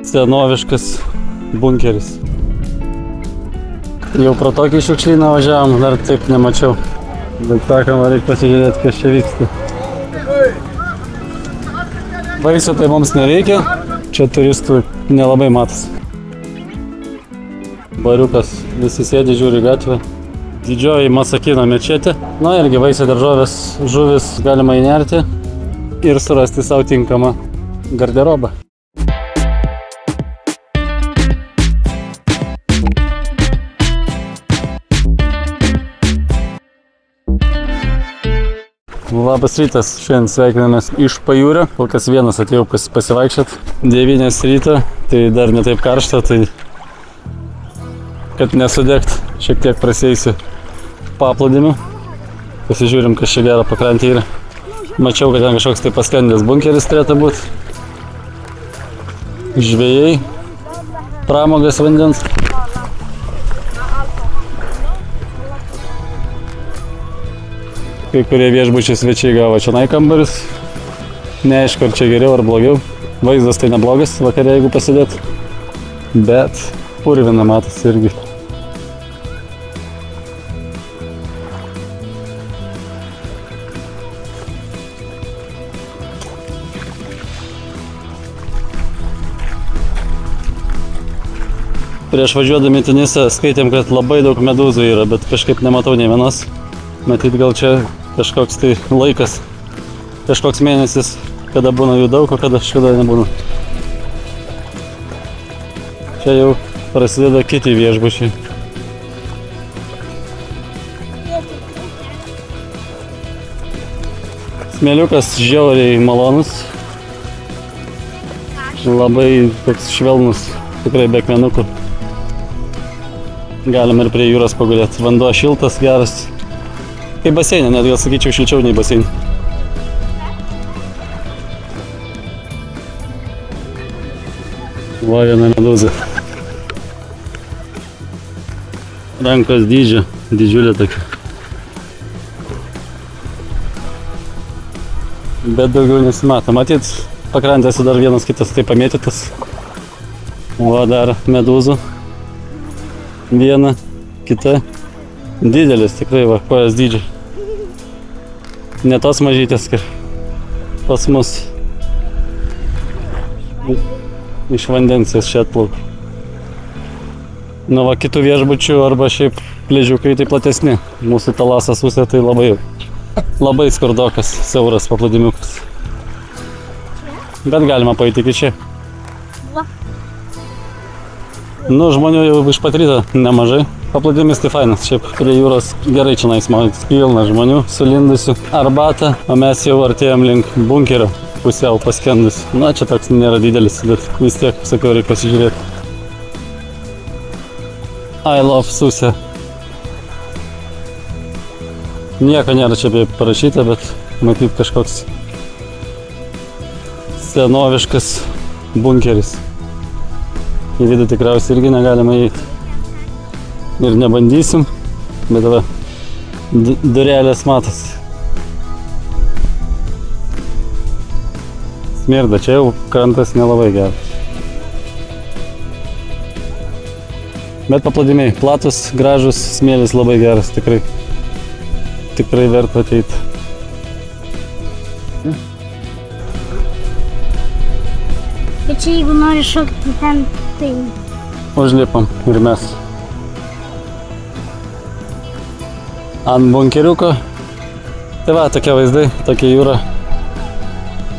Senoviškas bunkeris. Jau pro tokį šiukšlyną važiavom, dar taip nemačiau. Bet sakom, reikia pasižiūrėti, kas čia vyksta. Vaisių tai mums nereikia, čia turistų nelabai matas. Bariukas, visi sėdi, žiūri gatvę. Didžioji Masakino mečetė. Na irgi vaisių, daržovės, žuvis galima įnerti ir surasti savo tinkamą garderobą. Labas rytas, šiandien sveikinamės iš pajūrio, kol kas vienas atėjau pasivaikščiot. 9 ryto, tai dar ne taip karšta, tai kad nesudegt, šiek tiek prasieisiu paplūdimiu. Pasižiūrim, kas čia gero pakrantė yra. Mačiau, kad ten kažkoks tai paskendęs bunkeris turėtų būti. Žvejai, pramogas vandens. Kai kurie viešbučiai svečiai gavo čionai kambarius. Neaišku, ar čia geriau ar blogiau. Vaizdas tai neblogas vakarė, jeigu pasidėt. Bet purvina matas irgi. Prieš važiuodami į Tunisą skaitėm, kad labai daug medūzų yra, bet kažkaip nematau nei vienos. Matyt, gal čia kažkoks tai laikas, kažkoks mėnesis, kada būna jų daug, o kada nebūna. Čia jau prasideda kiti viešbučiai. Smėliukas žiauriai malonus. Labai toks švelnus, tikrai be akmenukų. Galim ir prie jūros pagulėti. Vanduo šiltas, geras. Kaip baseinė, net gal sakyčiau šilčiau nei baseinė. Va, viena medūza. Rankos dydžio, didžiulė tokia. Bet daugiau nesimato. Matyt, pakrantėse dar vienas kitas taip pamėtytas. Va, dar medūzų. Viena, kita. Didelis tikrai, va, kojas dydžio. Ne tos mažytės, kaip pas mus iš vandens jas čia atplauk. Nu va, kitų viešbučių arba šiaip pliažiukai tai platesni. Mūsų Talasas Usė tai labai skurdokas, siauras paplūdimiukas. Bet galima paeiti iki čia. Nu, žmonių jau iš pat ryto nemažai. Paplūdimis tai fainas, šiaip prie jūros gerai čia matyt, pilna žmonių sulindusių arbatą, o mes jau artėjom link bunkerio, pusiau paskendusių. Na, čia toks nėra didelis, bet vis tiek, sakiau, reikia pasižiūrėti. I love Susę. Nieko nėra čia parašyta, bet matyt kažkoks senoviškas bunkeris. Į vidų tikriausiai irgi negalima įeiti. Ir nebandysim, bet va, durelės matosi. Smirda, čia jau krantas nelabai geras. Bet paplūdimiai platus, gražus, smėlis labai geras, tikrai verta ateiti. Bet čia jeigu nori šokti ten, tai... Užlipam ir mes. Ant bunkeriuko. Tai va, tokie vaizdai, tokia jūra.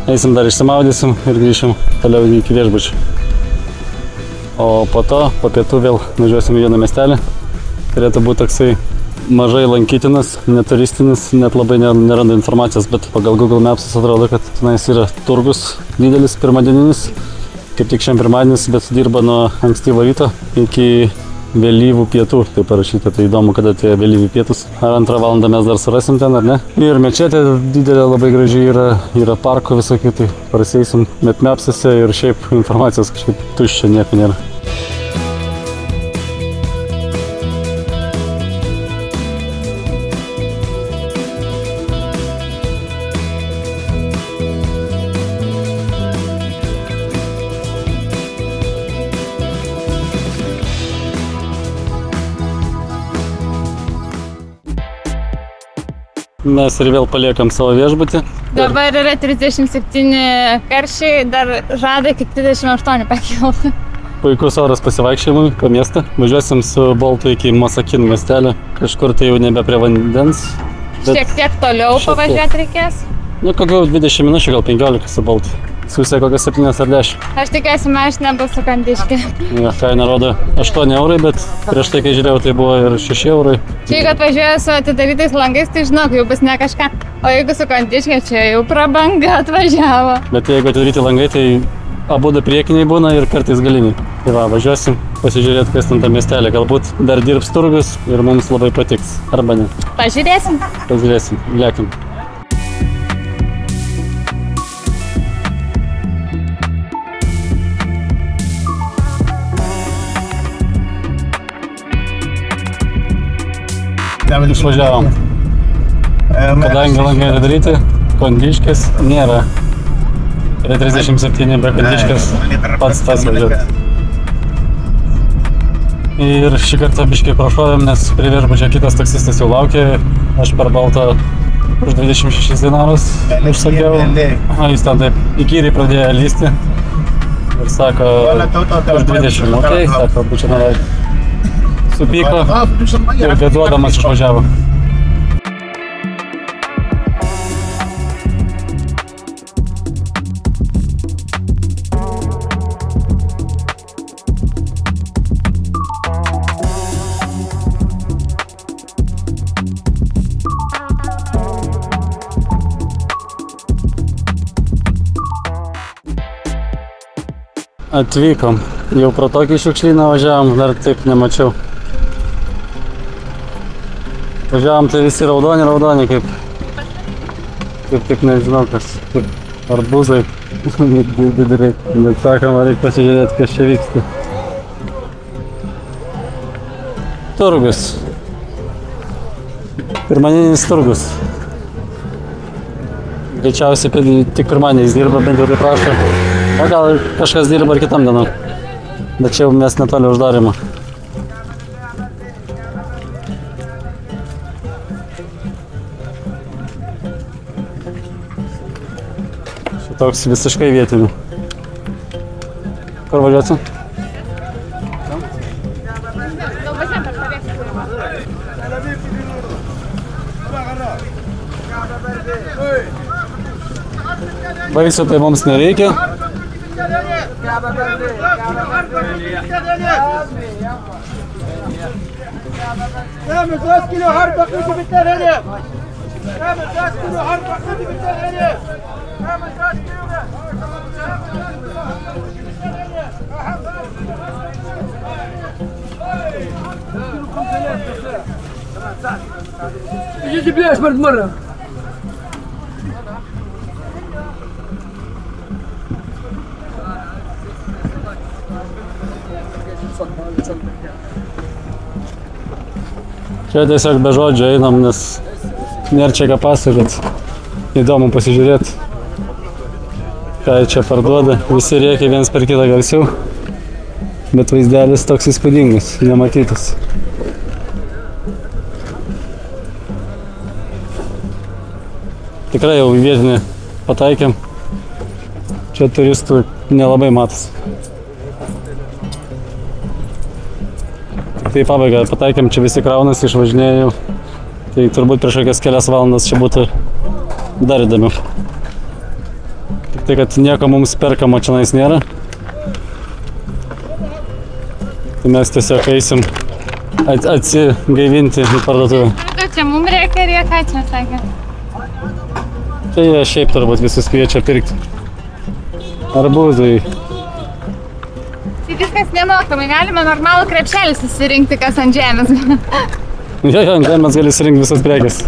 Eisim dar išsimaudysim ir grįšim toliau iki viešbučių. O po to, po pietų vėl važiuosim į vieną miestelį. Turėtų būti toksai mažai lankytinas, neturistinis, net labai neranda informacijos, bet pagal Google Maps atrodo, kad tenais yra turgus didelis, pirmadieninis. Kaip tik šiandien pirmadienis, bet dirba nuo ankstyvo ryto iki vėlyvų pietų, tai parašyta, tai įdomu, kada tie vėlyvi pietus. Ar 2 valandą mes dar surasim ten, ar ne? Ir mečetė didelė, labai gražiai yra parko visokių, tai praseisim Maps'ose ir šiaip informacijos kažkaip tuščia, nieko nėra. Mes ir vėl paliekam savo viešbutį. Dabar yra 37 karščiai, dar žada iki 38 pakilti. Puikus oras pasivaikščiojimui po miestą. Važiuosim su Boltu iki Masakin miestelio. Kažkur tai jau nebe prie vandens. Šiek tiek toliau pavažiuoti reikės. Nu, kokių 20 minučių, gal 15 su Boltu. Susė kokias 7 ar 10. Aš tikiuosi, mašina bus su Kandiške. Ja, kaina rodo 8 eurai, bet prieš tai, kai žiūrėjau, tai buvo ir 6 eurai. Čia jeigu atvažiuoja su atidarytais langais, tai žinok, jau bus ne kažką. O jeigu su Kandiške, čia jau prabanga atvažiavo. Bet jeigu atidaryti langai, tai abudu priekiniai būna ir kartais galiniai. Tai va, važiuosim pasižiūrėti, kas ten tą miestelį. Galbūt dar dirbs turgus ir mums labai patiks. Arba ne. Pažiūrėsim. Pažiūrėsim. Lėkim. Išvažiavom. Kadangi langai atidaryti, Kondiškės nėra. Yra 37 be Kondiškės pats važiuoti. Ir šį kartą biškai prašovėm, nes prie viešbučio kitas taksistas jau laukė. Aš per Baltą už 26 dinarus užsakiau. Jis ten taip įkyriai pradėjo lysti. Ir sako, už 20. Ok, sako, būčiau supyko ir beduodamas išvažiavo. Atvykom. Jau pro tokį šiukšlyną važiavom, dar taip nemačiau. Važiavom, tai visi raudoni, kaip nežinau kas, kaip arbūzai dideliai. Bet sakom, reikia pasižiūrėti, kas čia vyksta. Turgus. Pirmaninis turgus. Greičiausiai, kad tik pirmaniais dirba, bent jau taip prašo. O gal kažkas dirba ir kitam dienom. Bet čia jau mes netoli uždarimo. Toks visiškai vietinių. Kur važiuosim? Vaisių tai mums nereikia. يجي بلاش برد مرة. Čia tiesiog be žodžio einam, nes nėra čia ką pasakot. Įdomu pasižiūrėti, ką čia parduoda. Visi rėkia viens per kitą garsiau, bet vaizdelis toks įspūdingas, nematytas. Tikrai jau į vietinį pataikėm. Čia turistų nelabai matos. Tai pabaiga, pataikėm, čia visi kraunasi, išvažinėjau. Tai turbūt prieš kokias kelias valandas čia būtų dar įdomiau. Tik tai, kad nieko mums perkamo čionais nėra. Tai mes tiesiog eisim atsigaivinti į parduotuvę. Čia mums reikia ir jie ką čia sakė? Čia jie šiaip turbūt visus kviečia pirkti. Arbūzai. Tai viskas nemokamai, galime normalų krepšelį susirinkti, kas ant žemės. Jo, ant žemės gali surinkti visas prekes.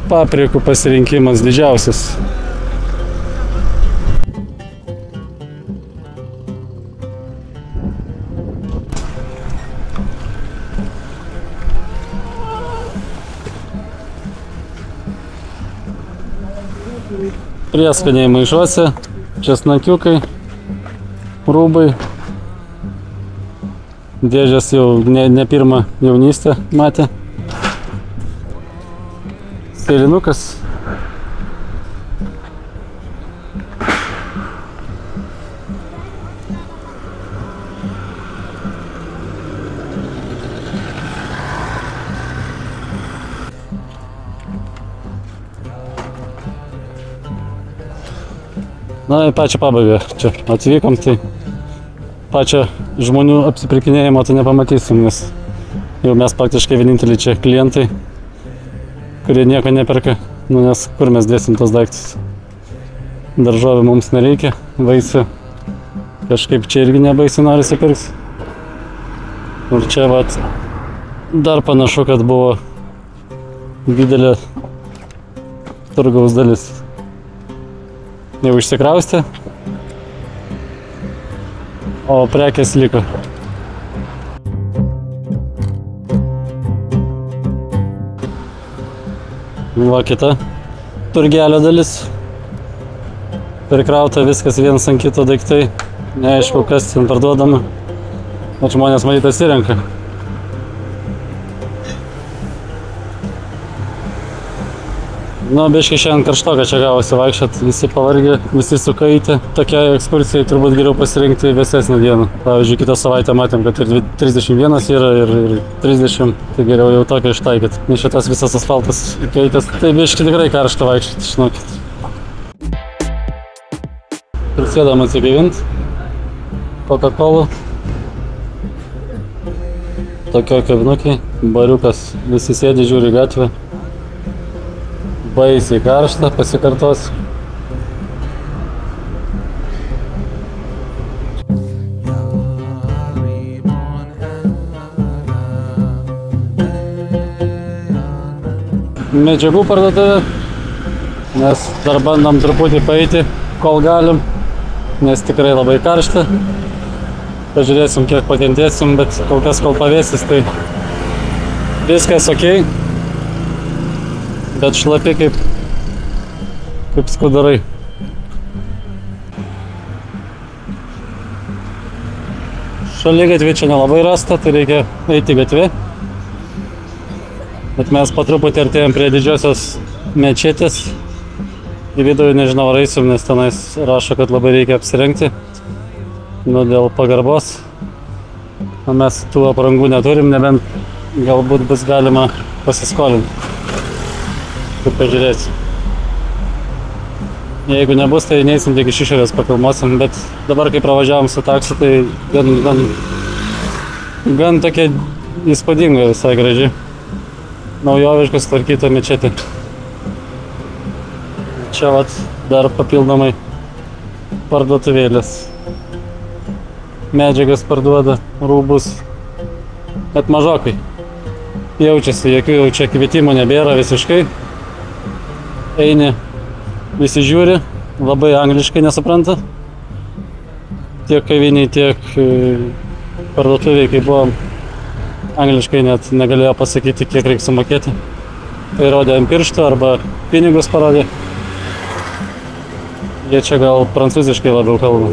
Paprikų pasirinkimas didžiausias. Prieskaniai maišuose, česnakiukai, rūbai. Dėžės jau ne pirmą jaunystę matė. Sėlinukas. Na, į pačią pabaigą čia atvykom, tai pačią žmonių apsipirkinėjimo tai nepamatysim, nes jau mes praktiškai vieninteliai čia klientai, kurie nieko neperka, nes kur mes dėsim tos daiktus. Daržovių mums nereikia, vaisių kažkaip čia irgi nebaisiai norisi pirks. Ir čia vat dar panašu, kad buvo didelė turgaus dalis. Jau išsikraustė, o prekės liko. Va kita turgelio dalis. Prikrauta viskas vienas ant kito daiktai. Neaišku, kas ten parduodama. Bet žmonės matyt atsirenka. Nu, biškai šiandien karštoka čia gavosi vaikščiot, visi pavargę, visi sukaitę. Tokia ekskursija turbūt geriau pasirinkti vėsesnę dieną. Pavyzdžiui, kitą savaitę matėm, kad ir 31 yra ir 30, tai geriau jau tokia ištaikyti. Nes šitas visas asfaltas įkaitęs, tai biškai tikrai karšta vaikščiot, žinokit. Prisėdam atsigaivinti. Coca-Cola. Tokioj kavinukiai, bariukas, visi sėdi, žiūri gatvę. Baisiai karšta, pasikartosiu. Medžiagų parduotuvė, nes dar bandom truputį paeiti, kol galim, nes tikrai labai karšta. Pažiūrėsim, kiek pakentėsim, bet kol kas, kol pavėsis, tai viskas okei. Bet šlapi kaip skudarai. Šaligatvė čia nelabai rasta, tai reikia eiti gatvė. Bet mes po truputį artėjom prie didžiosios mečetės. Į vidų nežinau, ar eisim, nes tenais rašo, kad labai reikia apsirengti. Nu, dėl pagarbos. O mes tų aprangų neturim, nebent galbūt bus galima pasiskolinti. Kaip pažiūrėti. Jeigu nebus, tai neįsim tik iš išorės papilmosim, bet dabar, kai pravažiavom su taksi, tai gan tokia įspūdinga, visai graži. Naujoviškas tvarkyta mečetė. Čia vat dar papildomai parduotuvėlės. Medžiagas parduoda, rūbus, bet mažokai. Jaučiasi, jokių jau čia kvietimų nebėra visiškai. Eini, visi žiūri, labai angliškai nesupranta. Tiek kaviniai, tiek parduotuviai, kai buvom, angliškai net negalėjo pasakyti, kiek reikia sumokėti. Tai rodė ant piršto arba pinigus parodė. Jie čia gal prancūziškai labiau kalba.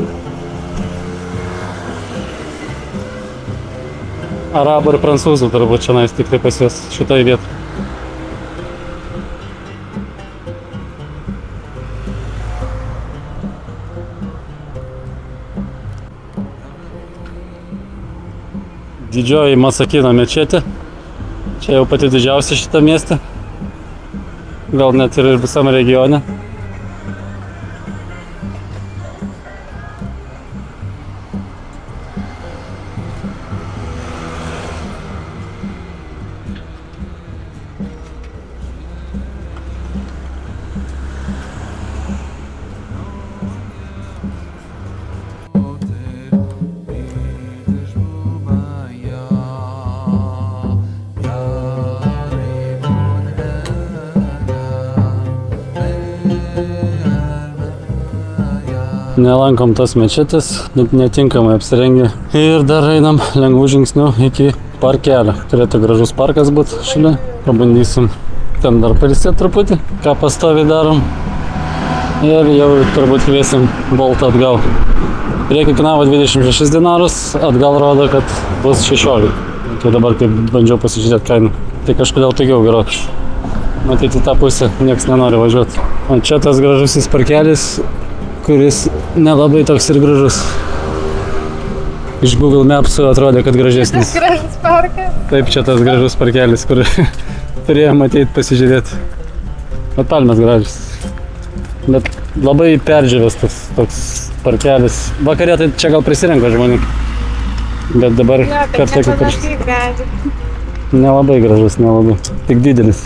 Arabų ir prancūzų turbūt čia tik tai pas juos šitoj vietoj. Didžioji Masakino mečetė. Čia jau pati didžiausia šitą miestą. Gal net ir visam regione. Nelankom tos mečetės, netinkamai apsirengę. Ir dar einam lengvų žingsnių iki parkelio. Turėtų gražus parkas būti šalia. Pabandysim ten dar pailsėti truputį. Ką pastoviai darom. ir jau turbūt kviesim Boltą atgal. Priekį kainavo 26 dinarus, atgal rodo, kad bus 16. Tai dabar kaip bandžiau pasižiūrėti kainą. Tai kažkodėl pigiau gerokai. Matyti tą pusę, nieks nenori važiuoti. O čia tas gražusis parkelis, kuris nelabai toks ir gražus. Iš Google Maps'ų atrodė, kad gražesnis. Tas gražus parkas. Taip, čia tas gražus parkelis, kur turėjom ateit pasižiūrėti. Bet palmės gražus. Bet labai perdžiavęs tas toks parkelis. Vakarė tai čia gal prisirenka žmonių. Bet dabar kartai kaip ir... Nelabai gražus, nelabai. Tik didelis.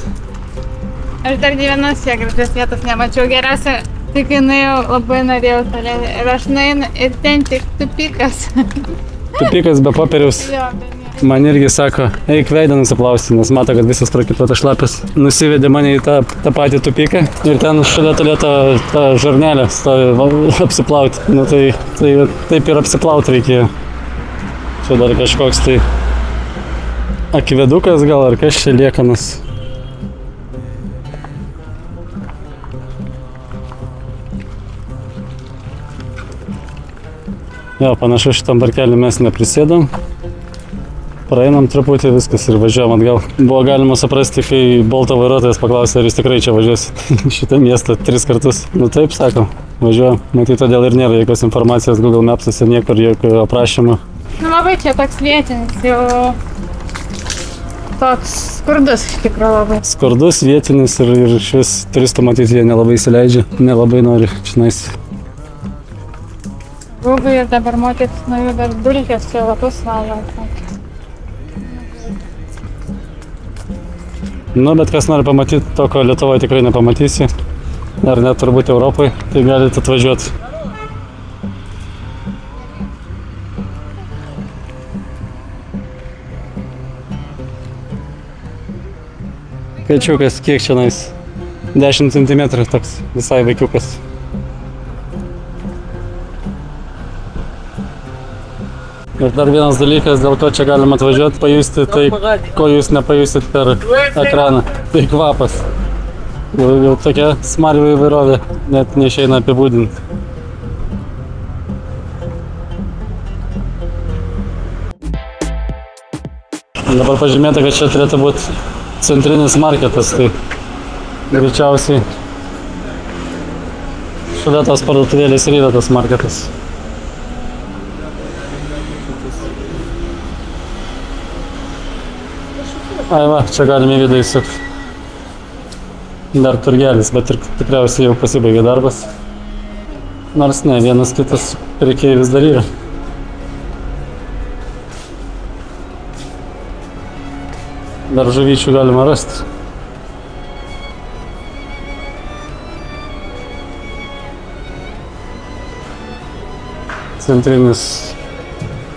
Aš dar nė vienos gražios vietos nemačiau. Geriausia, tik nuėjau, labai norėjau toliau. Ir aš nueinu ir ten tik tupikas. Tupikas be popieriaus. Jo, be nieko. Man irgi sako, eik veidą nusiplausti, nes mato, kad visas prakituotas šlapias. Nusivedė mane į tą patį tupiką ir ten šalia turėtų tą žarnelę apsiplauti. Nu tai taip ir apsiplauti reikėjo. Čia dar kažkoks tai akvedukas gal ar kas čia liekanas. Jo, panašu, šitam parkelį mes neprisėdam. Praeinam truputį viskas ir važiuojam atgal. Buvo galima suprasti, kai Bolto vairuotojas paklausė, ar jūs tikrai čia važiuosit šitą miestą 3 kartus. Nu taip, sako, važiuojam. Matyt, todėl ir nėra jokios informacijos Google Maps'uose, niekur jokio aprašymo. Nu labai čia toks vietinis, jau toks skurdus iš tikrųjų labai. Skurdus, vietinis ir šis turistų matyti jie nelabai įsileidžia, nelabai nori čionais. Google ir dabar moteris nuo jų dar dulkės čia lapus valo. Nu, bet kas nori pamatyti to, ko Lietuvoje tikrai nepamatysi, ar net turbūt Europoje, tai galite atvažiuoti. Kačiukas, kiek čionais? 10 cm toks, visai vaikiukas. Ir dar vienas dalykas, dėl ko čia galima atvažiuoti, pajusti tai, ko jūs nepajusit per ekraną. Tai kvapas. Jau tokia smarvių įvairovė, net neišeina apibūdinti. Dabar pažymėta, kad čia turėtų būti centrinis marketas, tai greičiausiai šalia tos parduotuvėlės ir yra tas marketas. Ai va, čia galime į vidų įsukti. Dar turgelis, bet ir tikriausiai jau pasibaigė darbas. Nors ne, vienas kitas prekeivis dar yra. Dar žuvyčių galima rasti. Centrinis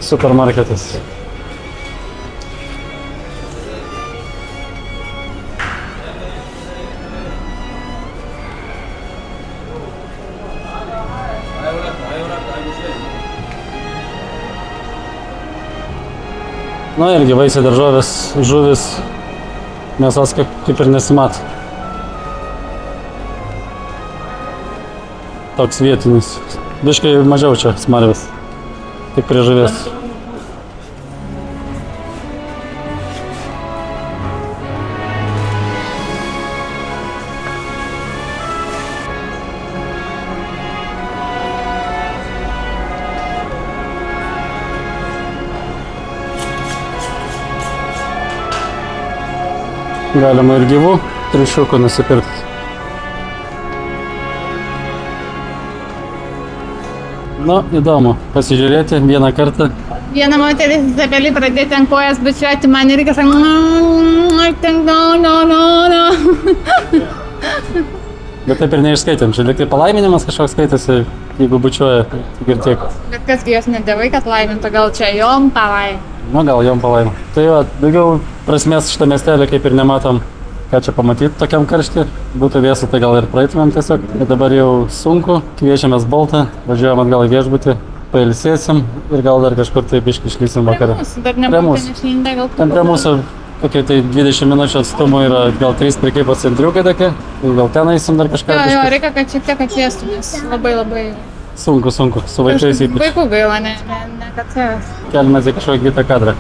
supermarketas. Na irgi vaisiai, daržovės, žuvis, mėsos kaip ir nesimato. Toks vietinis. Biškai mažiau čia smarvės, tik prie žuvies. Galima ir gyvų triušiukų nusipirkti. Nu, įdomu pasižiūrėti vieną kartą. Viena moteris Izabelį pradėjo ten kojas bučiuoti, man irgi sako, Bet taip ir neišskaitėm, čia lyg tai palaiminimas kažkoks skaitėsi, jeigu bučiuoja, tik ir tiek. Bet kasgi jos nedėvai, kad laimintų, gal čia jom palaim. Nu, gal jom palaimą. Tai jo, daugiau prasmės šitą miestelį kaip ir nematom, ką čia pamatyti tokiam karštį. Būtų vėsu, tai gal ir praeitumėm tiesiog. Bet dabar jau sunku, kviečiamės Boltą, važiuojam atgal į viešbutį, pailsėsim ir gal dar kažkur tai biškį išlysim vakarą. Prie mūsų, dar nebūtų nešlindę gal. Ten prie mūsų kokie tai 20 minučių atstumo yra gal 3 prekybos centriukai tokie, tai gal ten eisim dar kažką. Jo, reikia, kad šiek tiek atvėstų, nes labai Sunku, su vaikais ypač. Vaikų gaila, ne kad savęs. Keliamės į kažkokį kitą kadrą.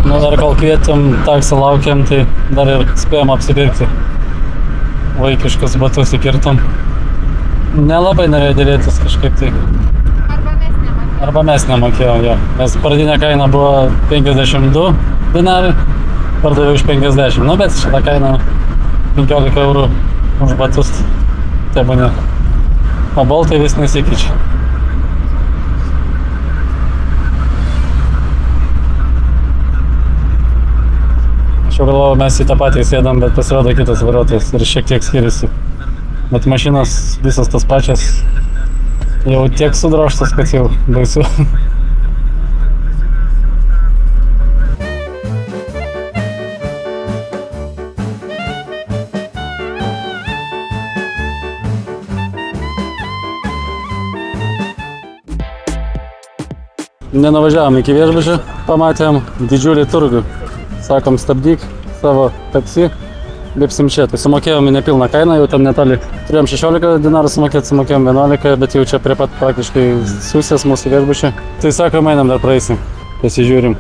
Nu, dar kol kvietėm, taksą laukiam, tai dar ir spėjom apsipirkti. Vaikiškus batus įkirtom. Nelabai norėjo dėlėtis kažkaip tai. Arba mes nemokėjom, jo. Nes pradinė kaina buvo 52 dinarai, pardaviau už 50. Nu, bet šitą kainą 15 eurų už batus. Tebūnė. O boltai vis nesikeičia. Aš jau galvojau, mes į tą patį sėdam, bet pasirodo kitas vairuotojas ir šiek tiek skiriasi. Bet mašinos visas tas pačias. Jau tiek sudroštas, kad jau baisu. Nenuvažiavom iki viešbučio, pamatėm didžiulį turgų. Sakom, stabdyk savo taksi, lipsim čia. Tai sumokėjom į nepilną kainą, jau ten netoli. Turėjom 16 dinarų sumokėti, sumokėjom 11, bet jau čia prie pat praktiškai susės mūsų viešbučio. Tai sakom, einam dar praeisim, pasižiūrim,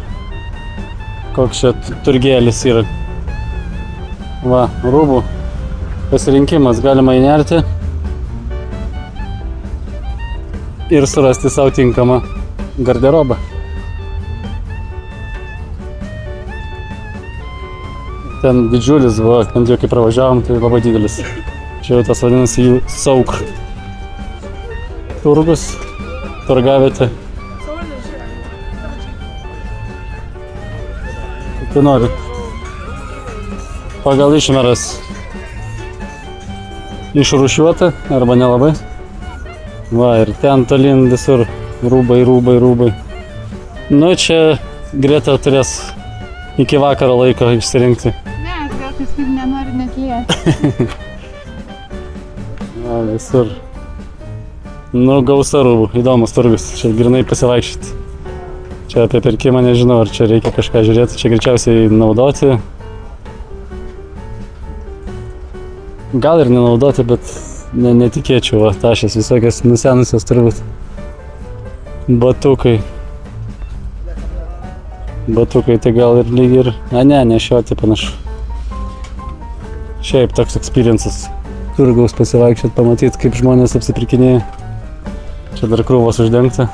koks čia turgėlis yra. Va, rūbų pasirinkimas, galima įnerti ir surasti savo tinkamą garderobą. Ten didžiulis buvo, bent jau kai pravažiavom, tai labai didelis. Čia jau tas vadinasi jų sauk turgus, turgavietė. Tai nori. Pagal išmeras išrūšiuota arba nelabai. Va, ir ten tolyn visur rūbai. Nu, čia Greta turės iki vakaro laiko išsirinkti. Ne, gal kažkaip nenori net lieti. Na, visur. Nu, gausa rūbų, įdomus turgus, čia grinai pasivaikščioti. Čia apie pirkimą nežinau, ar čia reikia kažką žiūrėti, čia greičiausiai naudoti. Gal ir nenaudoti, bet netikėčiau, va, tašės visokios nusenusios turbūt. Batukai. Batukai tai gal ir lyg ir... ne, nešioti panašu. Šiaip toks experiences. Turgaus pasivaikščiot, pamatyti, kaip žmonės apsipirkinėja. Čia dar krūvos uždengta.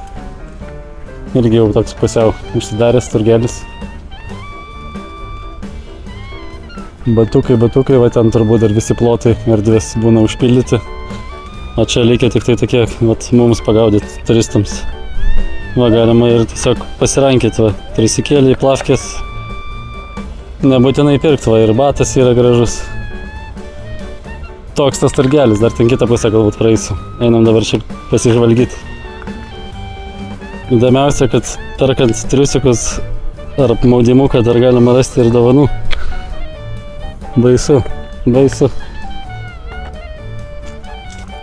Irgi jau toks pusiau užsidaręs turgelis. Batukai, va ten turbūt dar visi plotai erdvės būna užpildyti. O čia reikia tik tai tokie, vat, mums pagaudyti turistams. Va, galima ir tiesiog pasirankyti, va, prisikėlė į plavkės. Nebūtinai pirkti, va, ir batas yra gražus. Toks tas turgelis, dar ten kitą pusę galbūt praeisiu. Einam dabar čia pasižvalgyti. Įdomiausia, kad perkant triusikus ar maudimuką dar galima rasti ir dovanų. Baisu.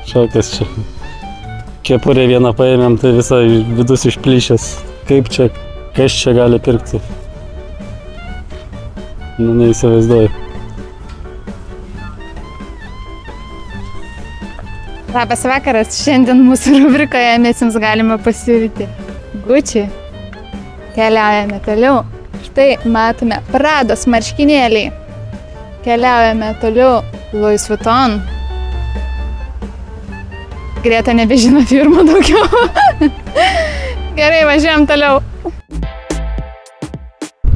Šokas čia. Kepurę vieną paėmėm, tai visą vidus išplyšęs. Kaip čia, kas čia gali pirkti? Nu, neįsivaizduoju. Labas vakaras, šiandien mūsų rubrikoje mes jums galime pasiūlyti Gucci. Keliaujame toliau. Štai matome Prados marškinėliai. Keliaujame toliau Louis Vuitton. Greta nebežino firmų daugiau. Gerai, važiuojam toliau.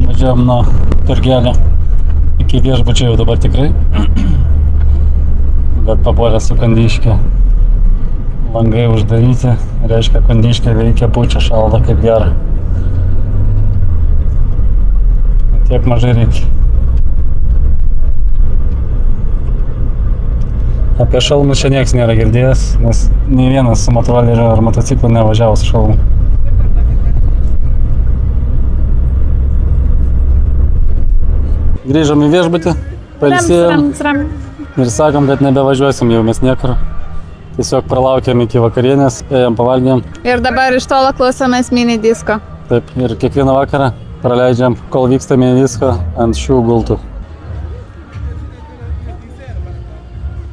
Važiuojam nuo turgelio iki viešbučio jau dabar tikrai. Bet papuolė su Kondiške. Langai uždaryti, reiškia Kondiške veikia, pučia, šalda kaip gera. Tiek mažai reikia. Apie šalmus čia nieks nėra girdėjęs, nes nei vienas su motoroleriu ar motociklu nevažiavo su šalmu. Grįžom į viešbutį, pailsėjom ir sakom, kad nebevažiuosim jau mes niekur. Tiesiog pralaukėm iki vakarienės, ėjom pavalgėm. Ir dabar iš tolo klausomės mini disko. Taip, ir kiekvieną vakarą praleidžiam, kol vykstame į viską, ant šių gultų.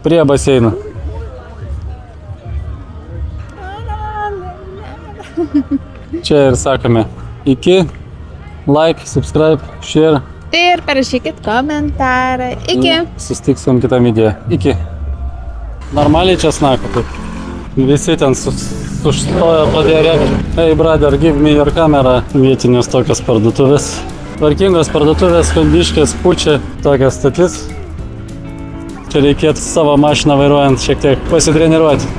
Prie baseinų. Čia ir sakome iki, like, subscribe, share. Ir parašykit komentarą. Iki. Susitiksim kitą video. Iki. Normaliai česnako, taip. Visi ten sustojo, pradėjo rėkti. Hey brother, give me your camera. Vietinius tokios parduotuvės. Tvarkingos parduotuvės, Kondiškės, pučia tokias statys. Čia reikėtų savo mašiną vairuojant šiek tiek pasitreniruoti.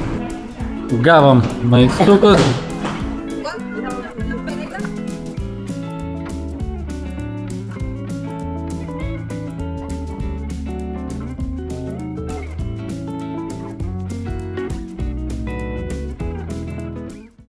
Gavom maistukus.